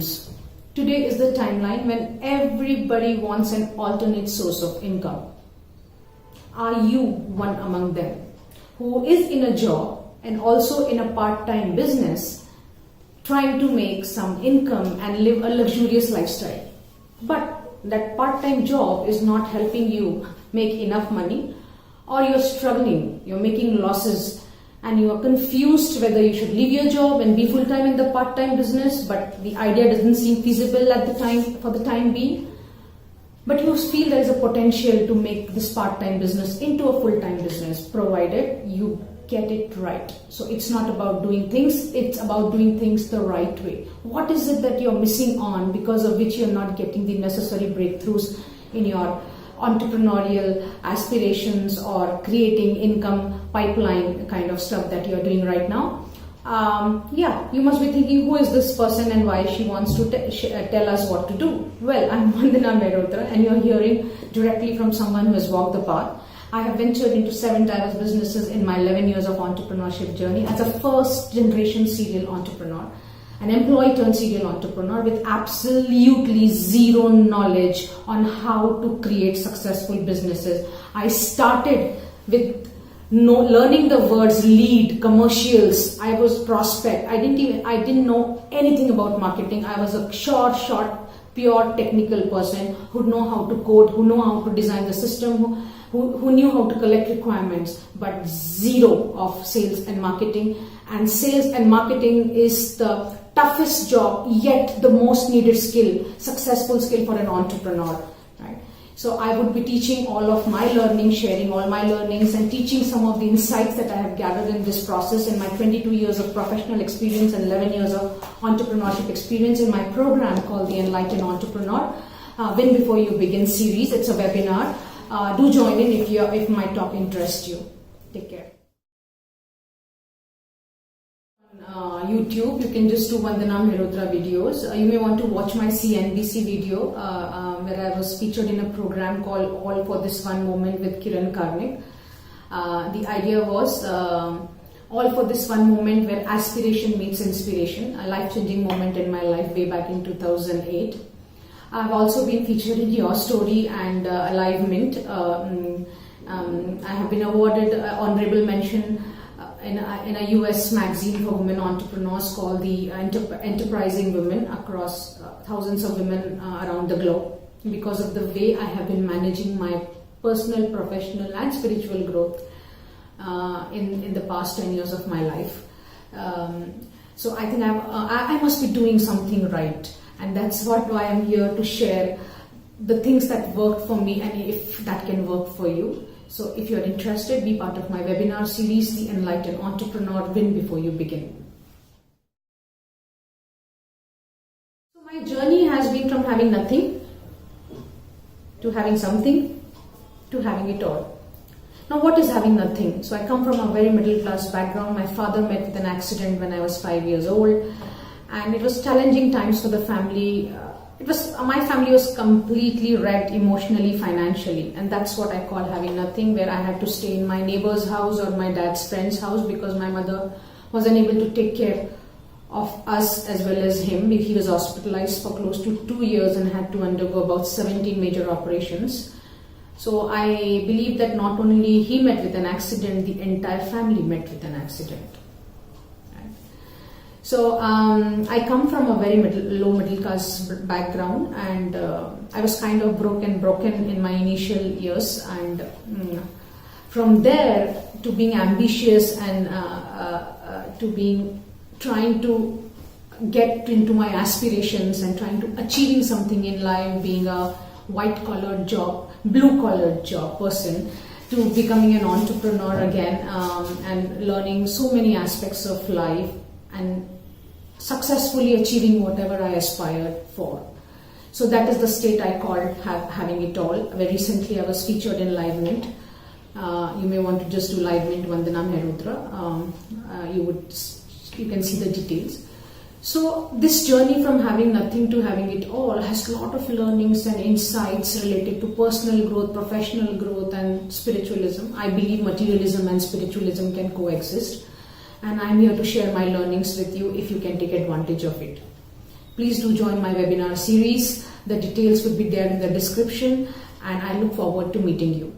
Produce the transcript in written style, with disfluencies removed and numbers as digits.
solutions. Today is the timeline when everybody wants an alternate source of income. Are you one among them who is in a job and also in a part-time business trying to make some income and live a luxurious lifestyle? But that part-time job is not helping you make enough money, or you're struggling, you're making losses, and you are confused whether you should leave your job and be full-time in the part-time business, but the idea doesn't seem feasible at the time, for the time being. But you feel there is a potential to make this part-time business into a full-time business, provided you get it right. So it's not about doing things, it's about doing things the right way. What is it that you're missing on because of which you're not getting the necessary breakthroughs in your entrepreneurial aspirations or creating income pipeline kind of stuff that you're doing right now? You must be thinking, who is this person and why she wants to tell us what to do? Well, I'm Vandana Mehrotra, and you're hearing directly from someone who has walked the path. I have ventured into 7 diverse businesses in my 11 years of entrepreneurship journey as a first generation serial entrepreneur, an employee turned serial entrepreneur with absolutely zero knowledge on how to create successful businesses. I started with learning the words lead, commercials. I was prospect. I didn't know anything about marketing. I was a short, pure technical person who'd know how to code, who know how to design the system, who knew how to collect requirements, but zero of sales and marketing. And sales and marketing is the toughest job, yet the most needed skill, successful skill for an entrepreneur, right? So I would be teaching all of my learning, sharing all my learnings and teaching some of the insights that I have gathered in this process in my 22 years of professional experience and 11 years of entrepreneurship experience in my program called the Enlightened Entrepreneur Win Before You Begin series. It's a webinar. Do join in if my talk interests you. Take care. YouTube, you can just do Vandana Mehrotra videos. You may want to watch my CNBC video where I was featured in a program called All for This One Moment with Kiran Karnik. The idea was all for this one moment where aspiration meets inspiration, a life-changing moment in my life way back in 2008. I've also been featured in Your Story and Alive Mint. I have been awarded honorable mention in a US magazine for women entrepreneurs called the Enterprising Women, across thousands of women around the globe, because of the way I have been managing my personal, professional and spiritual growth in the past 10 years of my life. So I think I must be doing something right, and that's why I'm here to share the things that worked for me and if that can work for you. So if you're interested, be part of my webinar series, The Enlightened Entrepreneur Win Before You Begin. So my journey has been from having nothing to having something to having it all. Now what is having nothing? So I come from a very middle class background. My father met with an accident when I was 5 years old, and it was challenging times for the family. My family was completely wrecked emotionally, financially, and that's what I call having nothing, where I had to stay in my neighbor's house or my dad's friend's house because my mother was unable to take care of us as well as him. He was hospitalized for close to 2 years and had to undergo about 17 major operations. So I believe that not only he met with an accident, the entire family met with an accident. So I come from a very low middle class background, and I was kind of broken in my initial years, and from there to being ambitious and to trying to get into my aspirations and trying to achieving something in life, being a white-collared job, blue-collared job person, to becoming an entrepreneur again, and learning so many aspects of life and successfully achieving whatever I aspired for. So that is the state I called having it all. Very recently I was featured in Live Mint. You may want to just do Live Mint Vandana Mehrotra. You can see the details. So this journey from having nothing to having it all has a lot of learnings and insights related to personal growth, professional growth and spiritualism. I believe materialism and spiritualism can coexist. And I'm here to share my learnings with you if you can take advantage of it. please do join my webinar series. The details would be there in the description, and I look forward to meeting you.